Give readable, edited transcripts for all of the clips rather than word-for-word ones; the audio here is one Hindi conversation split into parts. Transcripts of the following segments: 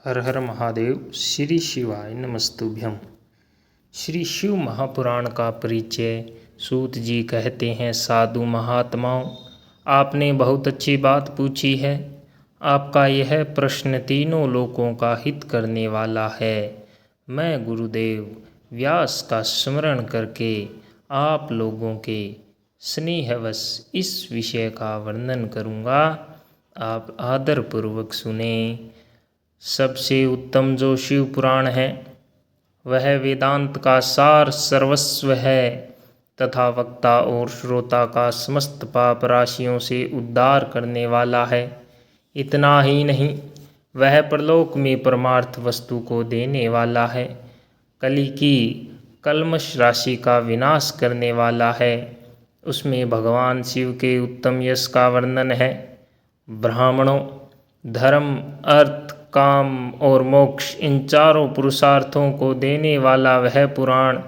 हर हर महादेव। श्री शिवाय नमस्तुभ्यम। श्री शिव महापुराण का परिचय। सूत जी कहते हैं, साधु महात्माओं, आपने बहुत अच्छी बात पूछी है। आपका यह प्रश्न तीनों लोकों का हित करने वाला है। मैं गुरुदेव व्यास का स्मरण करके आप लोगों के स्नेहवश इस विषय का वर्णन करूँगा। आप आदरपूर्वक सुने। सबसे उत्तम जो शिव पुराण है वह वेदांत का सार सर्वस्व है तथा वक्ता और श्रोता का समस्त पाप राशियों से उद्धार करने वाला है। इतना ही नहीं, वह परलोक में परमार्थ वस्तु को देने वाला है। कली की कल्मश राशि का विनाश करने वाला है। उसमें भगवान शिव के उत्तम यश का वर्णन है। ब्राह्मणों, धर्म, अर्थ, काम और मोक्ष, इन चारों पुरुषार्थों को देने वाला वह पुराण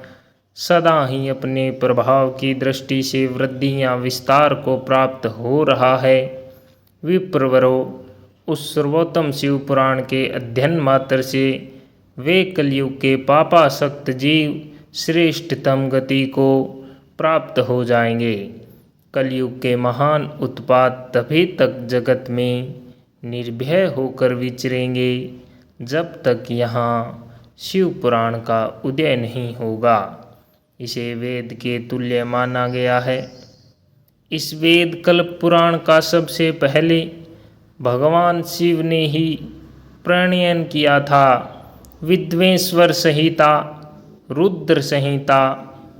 सदा ही अपने प्रभाव की दृष्टि से वृद्धि या विस्तार को प्राप्त हो रहा है। विप्रवरो, उस सर्वोत्तम शिव पुराण के अध्ययन मात्र से वे कलयुग के पापासक्त जीव श्रेष्ठतम गति को प्राप्त हो जाएंगे। कलयुग के महान उत्पात तभी तक जगत में निर्भय होकर विचरेंगे जब तक यहाँ शिव पुराण का उदय नहीं होगा। इसे वेद के तुल्य माना गया है। इस वेद कल्प पुराण का सबसे पहले भगवान शिव ने ही प्रणयन किया था। विद्वेश्वर संहिता, रुद्र संहिता,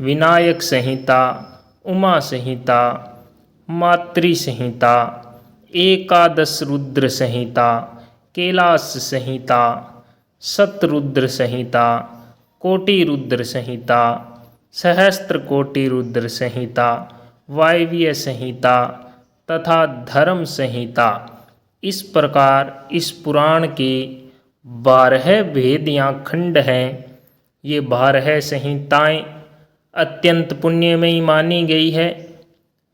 विनायक संहिता, उमा संहिता, मातृ संहिता, एकादश रुद्र संहिता, कैलाश संहिता, शतरुद्र संहिता, कोटि रुद्र संहिता, सहस्त्र कोटि रुद्र संहिता, वायव्य संहिता तथा धर्म संहिता, इस प्रकार इस पुराण के 12 भेद या खंड हैं। ये 12 संहिताएं अत्यंत पुण्यमयी मानी गई है।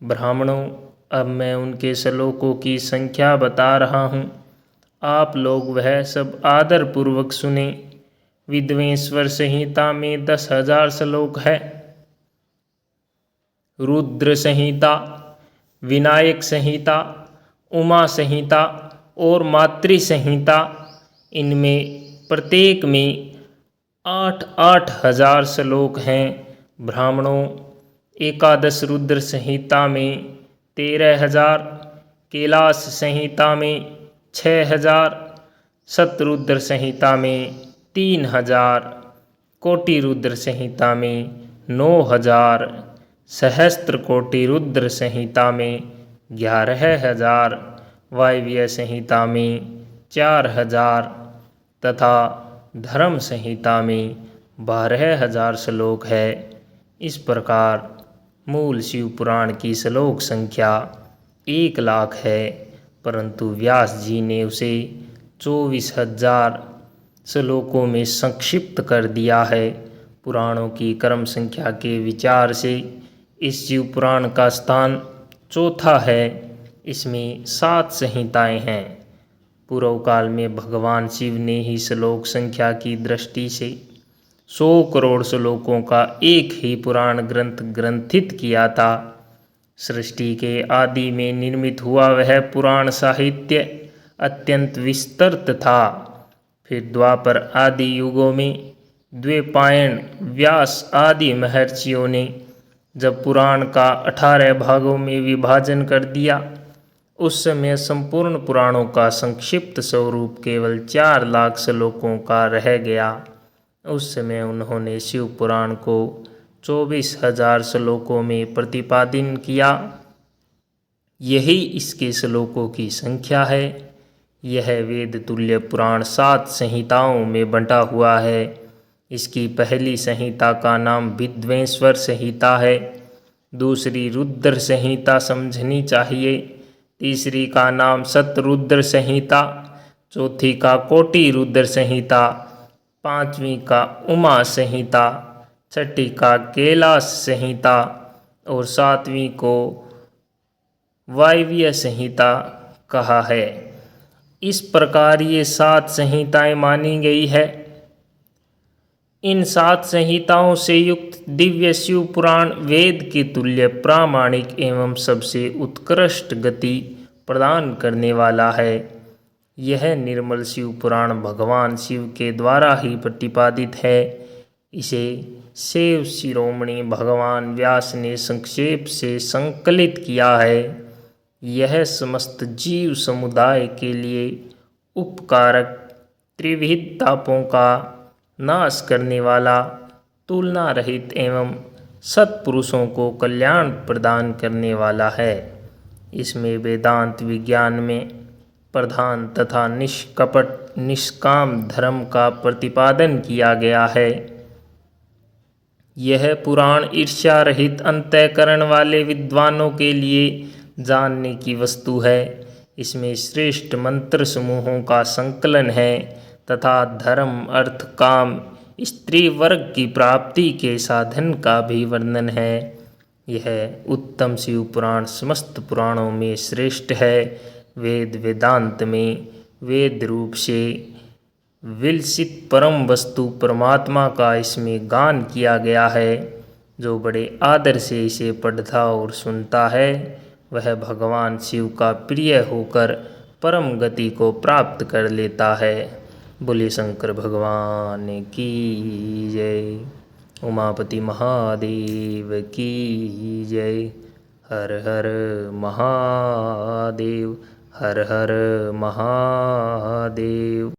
ब्राह्मणों, अब मैं उनके श्लोकों की संख्या बता रहा हूँ। आप लोग वह सब आदरपूर्वक सुने। विद्वेश्वर संहिता में 10,000 श्लोक है। रुद्र संहिता, विनायक संहिता, उमा संहिता और मातृ संहिता, इनमें प्रत्येक में 8-8 हजार श्लोक हैं। ब्राह्मणों, एकादश रुद्र संहिता में 13,000, कैलाश संहिता में 6,000, शतरुद्र संहिता में 3,000, कोटि रुद्र संहिता में 9,000, सहस्त्र कोटि रुद्र संहिता में 11,000, वायव्य संहिता में 4,000 तथा धर्म संहिता में 12,000 श्लोक है। इस प्रकार मूल शिव पुराण की श्लोक संख्या 1 लाख है, परंतु व्यास जी ने उसे 24,000 श्लोकों में संक्षिप्त कर दिया है। पुराणों की क्रम संख्या के विचार से इस शिव पुराण का स्थान चौथा है। इसमें 7 संहिताएं हैं। पूर्व काल में भगवान शिव ने ही श्लोक संख्या की दृष्टि से 100 करोड़ श्लोकों का एक ही पुराण ग्रंथ ग्रंथित किया था। सृष्टि के आदि में निर्मित हुआ वह पुराण साहित्य अत्यंत विस्तृत था। फिर द्वापर आदि युगों में द्वैपायन, व्यास आदि महर्षियों ने जब पुराण का 18 भागों में विभाजन कर दिया, उस समय संपूर्ण पुराणों का संक्षिप्त स्वरूप केवल 4 लाख श्लोकों का रह गया। उस समय उन्होंने शिव पुराण को 24,000 श्लोकों में प्रतिपादन किया। यही इसके श्लोकों की संख्या है। यह वेद तुल्य पुराण 7 संहिताओं में बंटा हुआ है। इसकी पहली संहिता का नाम विद्वेश्वर संहिता है। दूसरी रुद्र संहिता समझनी चाहिए। तीसरी का नाम शतरुद्र संहिता, चौथी का कोटि रुद्र संहिता, पांचवी का उमा संहिता, छठी का कैलाश संहिता और सातवीं को वायव्य संहिता कहा है। इस प्रकार ये 7 संहिताएं मानी गई है। इन 7 संहिताओं से युक्त दिव्य शिव पुराण वेद के तुल्य प्रामाणिक एवं सबसे उत्कृष्ट गति प्रदान करने वाला है। यह निर्मल शिव पुराण भगवान शिव के द्वारा ही प्रतिपादित है। इसे शिव शिरोमणि भगवान व्यास ने संक्षेप से संकलित किया है। यह समस्त जीव समुदाय के लिए उपकारक, त्रिविध तापों का नाश करने वाला, तुलना रहित एवं सत्पुरुषों को कल्याण प्रदान करने वाला है। इसमें वेदांत विज्ञान में प्रधान तथा निष्कपट निष्काम धर्म का प्रतिपादन किया गया है। यह पुराण ईर्ष्या रहित अंतःकरण वाले विद्वानों के लिए जानने की वस्तु है। इसमें श्रेष्ठ मंत्र समूहों का संकलन है तथा धर्म, अर्थ, काम, स्त्री वर्ग की प्राप्ति के साधन का भी वर्णन है। यह उत्तम शिव पुराण समस्त पुराणों में श्रेष्ठ है। वेद वेदांत में वेद रूप से विलसित परम वस्तु परमात्मा का इसमें गान किया गया है। जो बड़े आदर से इसे पढ़ता और सुनता है वह भगवान शिव का प्रिय होकर परम गति को प्राप्त कर लेता है। बोले शंकर भगवान की जय। उमापति महादेव की जय। हर हर महादेव, हर हर महादेव।